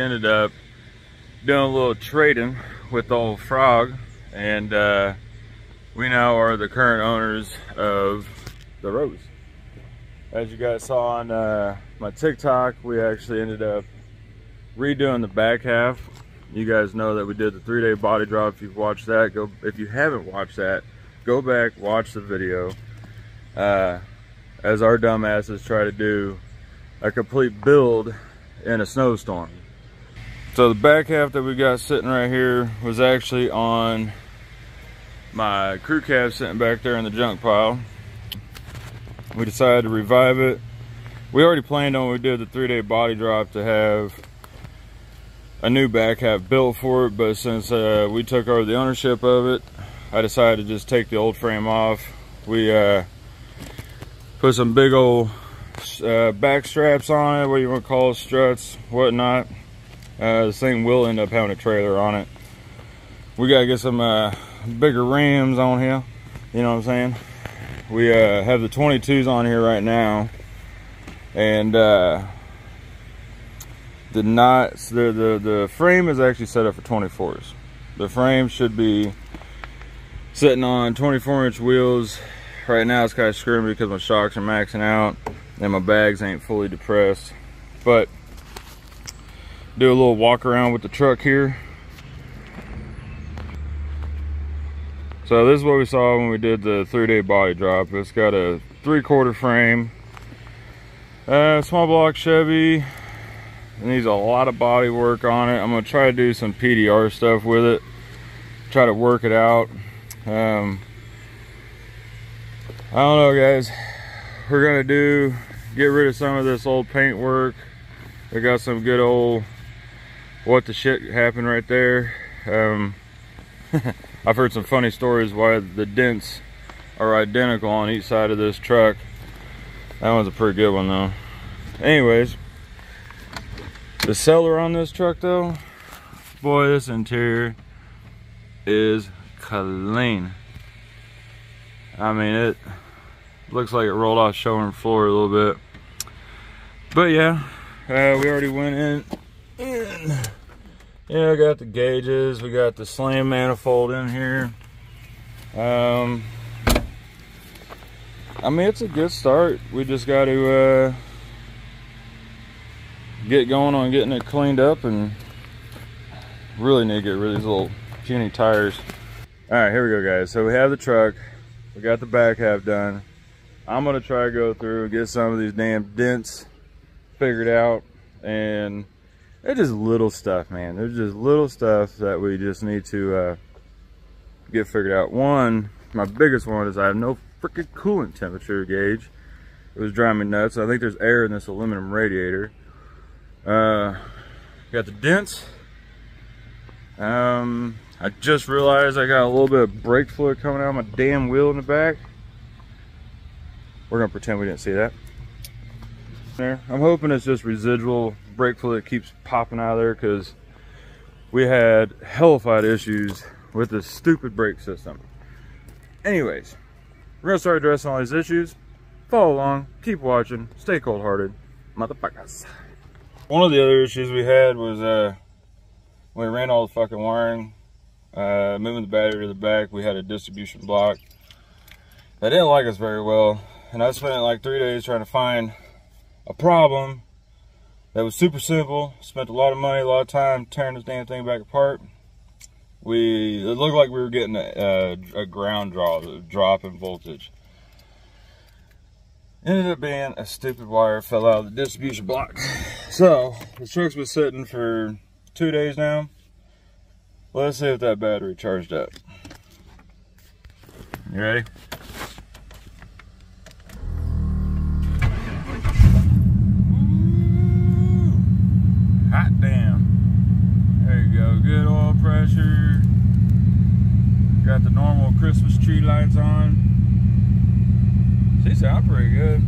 ended up doing a little trading with the old frog, and we now are the current owners of the Rose. As you guys saw on my TikTok, we actually ended up redoing the back half. You guys know that we did the 3-day body drop. If you've watched that, go. If you haven't watched that, go back, watch the video. As our dumbasses try to do a complete build in a snowstorm. So the back half that we got sitting right here was actually on my crew cab sitting back there in the junk pile. We decided to revive it. We already planned on when we did the 3-day body drop to have a new back half built for it, but since we took over the ownership of it, I decided to just take the old frame off. We put some big old back straps on it, what you want to call it, struts, whatnot. This thing will end up having a trailer on it. We gotta get some bigger rims on here, you know what I'm saying? We have the 22s on here right now, and the frame is actually set up for 24s. The frame should be sitting on 24-inch wheels. Right now it's kind of screwing me because my shocks are maxing out and my bags ain't fully depressed. But do a little walk around with the truck here. So this is what we saw when we did the 3-day body drop. It's got a 3/4 frame, small block Chevy. It needs a lot of body work on it. I'm gonna try to do some PDR stuff with it, try to work it out. I don't know, guys. We're gonna get rid of some of this old paint work. We got some good old what the shit happened right there. I've heard some funny stories why the dents are identical on each side of this truck. That one's a pretty good one though. Anyways, the seller on this truck though, boy, this interior is clean. I mean, it looks like it rolled off showroom floor a little bit. But yeah, we already went in. Yeah, I got the gauges. We got the slam manifold in here. I mean, it's a good start. We just got to get going on getting it cleaned up, and really need to get rid of these little puny tires. All right, here we go, guys. So we have the truck. We got the back half done. I'm gonna try to go through and get some of these damn dents figured out, and they're just little stuff, man. There's just little stuff that we just need to get figured out. One, my biggest one is I have no freaking coolant temperature gauge. It was driving me nuts. I think there's air in this aluminum radiator. Got the dents. I just realized I got a little bit of brake fluid coming out of my damn wheel in the back. We're gonna pretend we didn't see that. There. I'm hoping it's just residual brake fluid that keeps popping out of there, because we had hellified issues with this stupid brake system. Anyways, we're gonna start addressing all these issues. Follow along, keep watching, stay cold-hearted, motherfuckers. One of the other issues we had was when we ran all the fucking wiring, moving the battery to the back, we had a distribution block that didn't like us very well, and I spent like 3 days trying to find a problem that was super simple. Spent a lot of money, a lot of time tearing this damn thing back apart. It looked like we were getting a ground drop in voltage. Ended up being a stupid wire fell out of the distribution block. So the truck's been sitting for 2 days now. Let's see if that battery charged up. You ready? Hot damn. There you go. Good oil pressure. Got the normal Christmas tree lights on. She sound pretty good.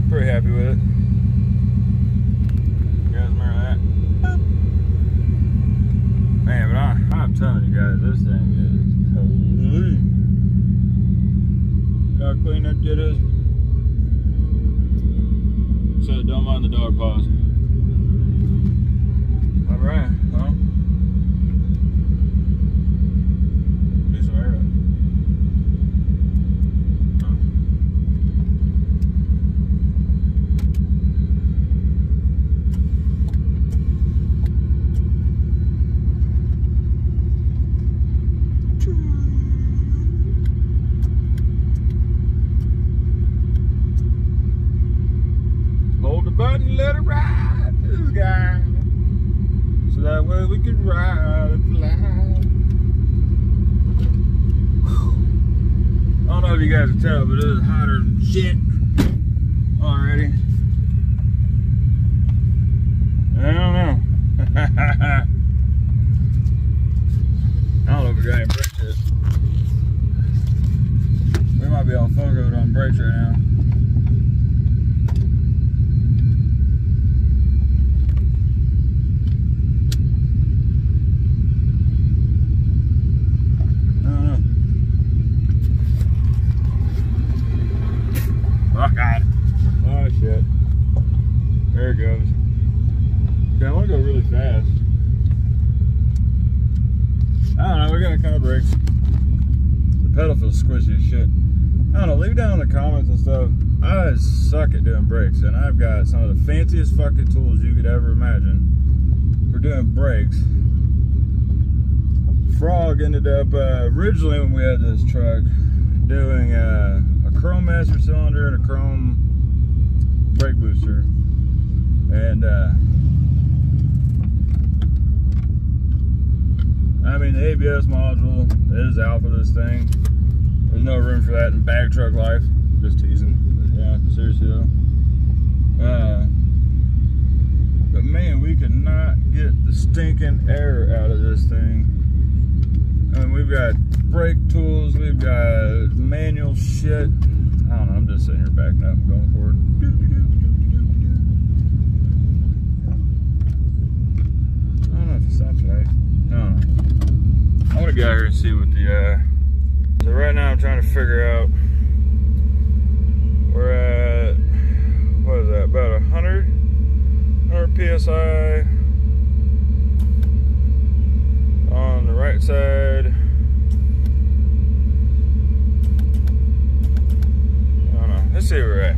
Pretty happy with it. You guys remember that? Boop. Man, but I'm telling you guys, this thing is clean. Look how clean that shit is. So don't mind the dog paws. way we could ride and fly. I don't know if you guys can tell, but it is hotter than shit already. I don't know. I don't know if we got any brakes yet. We might be all focused on brakes right now. I don't know. Oh God. Oh shit. There it goes. Okay, I want to go really fast. I don't know, we're gonna car brakes. The pedal feels squishy as shit. I don't know, leave down in the comments and stuff. I suck at doing brakes, and I've got some of the fanciest fucking tools you could ever imagine for doing brakes. Frog ended up, originally when we had this truck, doing a chrome master cylinder and a chrome brake booster. And I mean, the ABS module is out for this thing. There's no room for that in bag truck life. Just teasing. But yeah, seriously though. But man, we could not get the stinking air out of this thing. I mean, we've got brake tools, we've got manual shit. I don't know, I'm just sitting here backing up and going forward. I don't know if it stops right. I don't know. I want to get out here and see what the, so right now I'm trying to figure out, we're at, what is that, about 100 PSI on the right side. I don't know, let's see where we're at.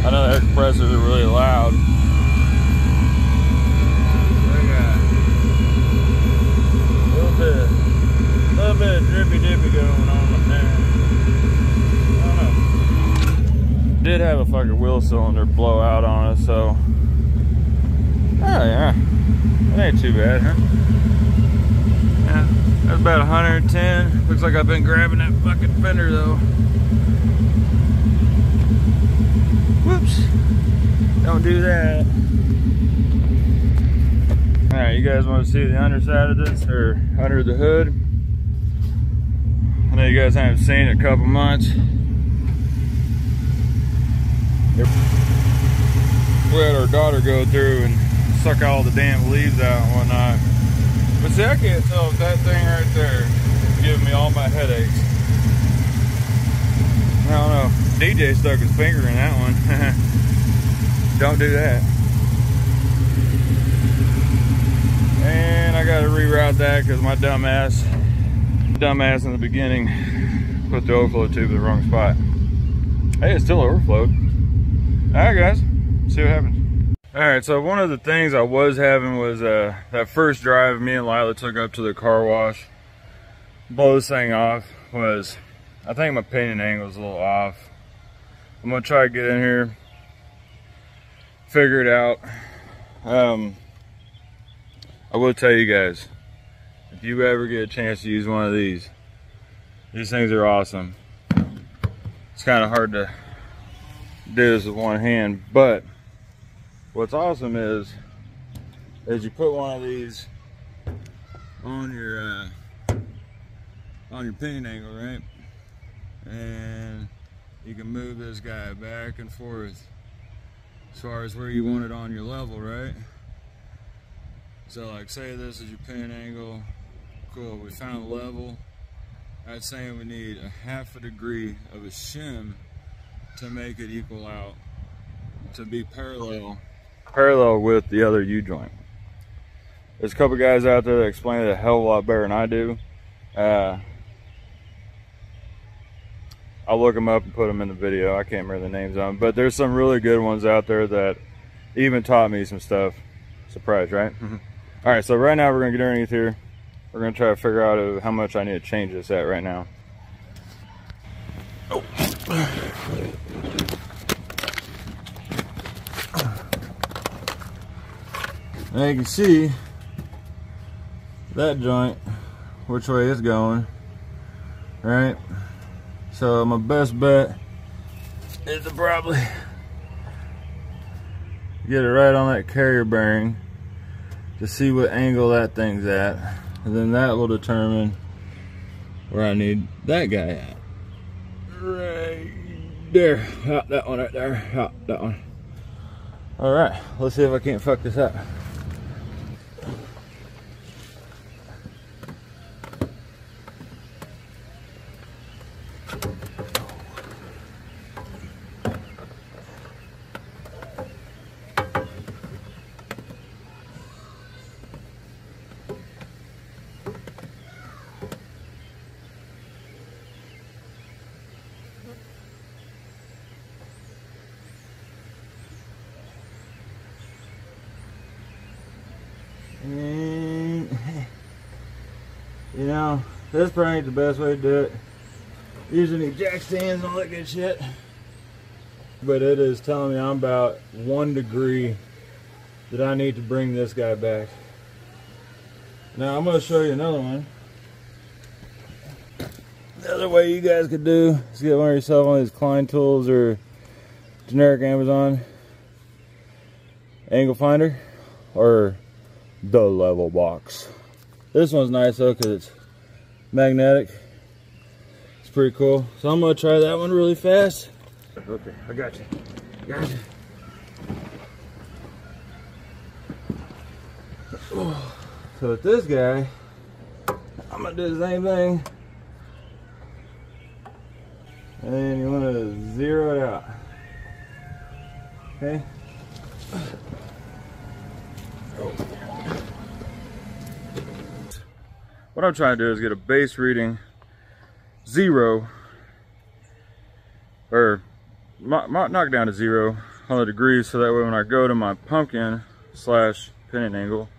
I know the air compressors are really loud. A little bit of drippy dippy going on up there. I don't know. Did have a fucking wheel cylinder blow out on us, so. Oh yeah. That ain't too bad, huh? Yeah, that's about 110. Looks like I've been grabbing that fucking fender though. Whoops. Don't do that. Alright, you guys want to see the underside of this, or under the hood? I know you guys haven't seen it in a couple months. We had our daughter go through and suck all the damn leaves out and whatnot. But see, I can't tell if that thing right there is giving me all my headaches. I don't know. DJ stuck his finger in that one. Don't do that. And I gotta reroute that because my dumbass in the beginning put the overflow tube in the wrong spot. Hey, it's still overflowed. Alright guys, see what happens. Alright, so one of the things I was having was that first drive me and Lila took up to the car wash. Blow this thing off was, I think my pinion angle is a little off. I'm gonna try to get in here, figure it out. I will tell you guys, if you ever get a chance to use one of these things are awesome. It's kind of hard to do this with one hand, but what's awesome is you put one of these on your pinion angle, right? And you can move this guy back and forth as far as where you want it on your level, right? So like, say this is your pinion angle, cool, we found a level. That's saying we need a 1/2 degree of a shim to make it equal out, to be parallel with the other U-joint. There's a couple guys out there that explain it a hell of a lot better than I do. I'll look them up and put them in the video. I can't remember the names of them, but there's some really good ones out there that even taught me some stuff. Surprise, right? All right, so right now we're gonna get underneath here. We're gonna try to figure out how much I need to change this at right now. Oh. Now you can see that joint, which way it's going, right? So my best bet is to probably get it right on that carrier bearing to see what angle that thing's at, and then that will determine where I need that guy at. Right there. Oh, that one right there. Oh, that one. All right, let's see if I can't fuck this up. And, you know, this probably ain't the best way to do it. Usually need jack stands and all that good shit. But it is telling me I'm about 1 degree that I need to bring this guy back. Now I'm going to show you another one. The other way you guys could do is get one of yourself one of these Klein tools or generic Amazon angle finder or the level box. This one's nice though because it's magnetic. It's pretty cool. So I'm gonna try that one really fast. Okay, I got you. Got you. So with this guy, I'm gonna do the same thing. And then you want to zero it out. Okay. What I'm trying to do is get a base reading 0, or knock down to 0 on the degrees, so that way when I go to my pumpkin / pinion angle,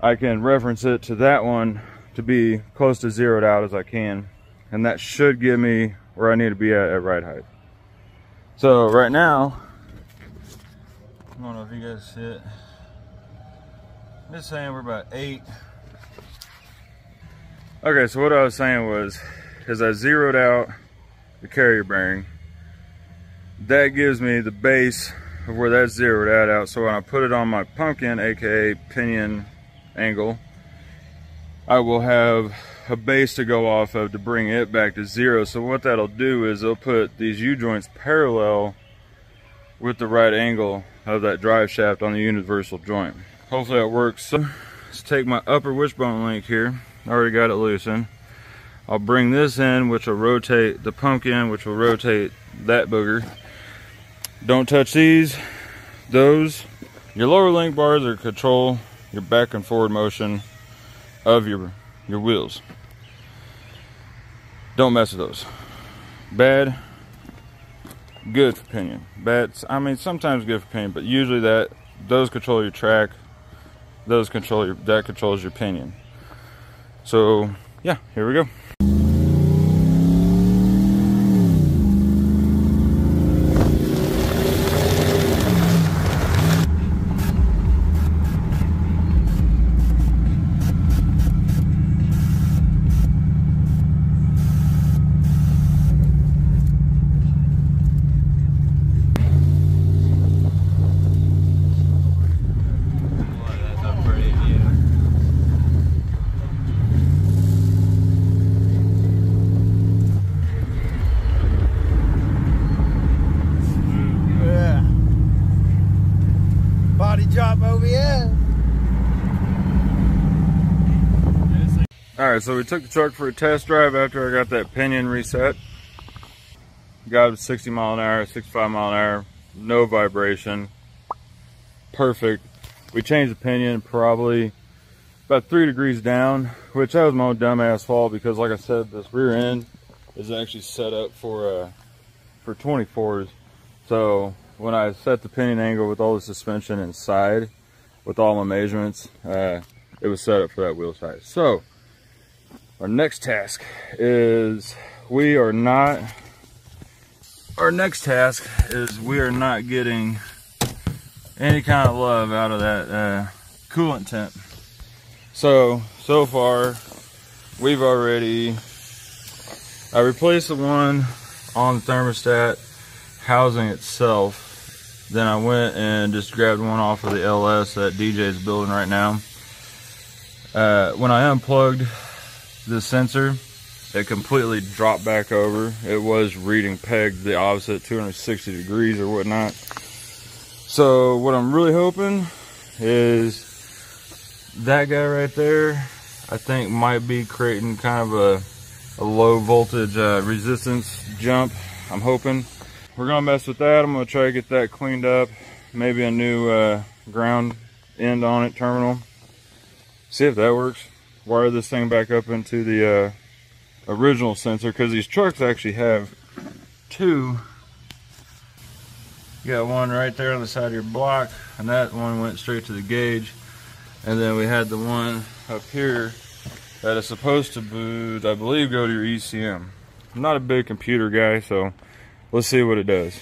I can reference it to that one to be close to zeroed out as I can, and that should give me where I need to be at right height. So right now, I don't know if you guys see it. I'm just saying we're about 8. Okay, so what I was saying was, as I zeroed out the carrier bearing, that gives me the base of where that's zeroed out. So when I put it on my pumpkin, aka pinion angle, I will have a base to go off of to bring it back to 0. So what that'll do is it'll put these U-joints parallel with the right angle of that drive shaft on the universal joint. Hopefully that works. So let's take my upper wishbone link here. I already got it loosened. I'll bring this in, which will rotate the pumpkin, which will rotate that booger. Don't touch these. Those. Your lower link bars are control your back and forward motion of your wheels. Don't mess with those. Bad, good for pinion. Bad, I mean sometimes good for pinion, but usually those control your track. Those control that controls your pinion. So yeah, here we go. Drop OBS. Alright, so we took the truck for a test drive after I got that pinion reset. Got it to 60 mile an hour, 65 mile an hour, no vibration. Perfect. We changed the pinion probably about 3 degrees down, which that was my own dumbass fault because like I said, this rear end is actually set up for 24s. So when I set the pinion angle with all the suspension inside, with all my measurements, it was set up for that wheel size. So our next task is we are not getting any kind of love out of that coolant temp. So far we've already, I replaced the one on the thermostat housing itself. Then I went and just grabbed one off of the LS that DJ's building right now. When I unplugged the sensor, it completely dropped back over. It was reading pegged the opposite 260 degrees or whatnot. So what I'm really hoping is that guy right there, I think might be creating kind of a low voltage resistance jump. I'm hoping. We're gonna mess with that. I'm gonna try to get that cleaned up. Maybe a new ground end on it, terminal. See if that works. Wire this thing back up into the original sensor, because these trucks actually have two. You got one right there on the side of your block, and that one went straight to the gauge. And then we had the one up here that is supposed to, I believe, go to your ECM. I'm not a big computer guy, so let's see what it does.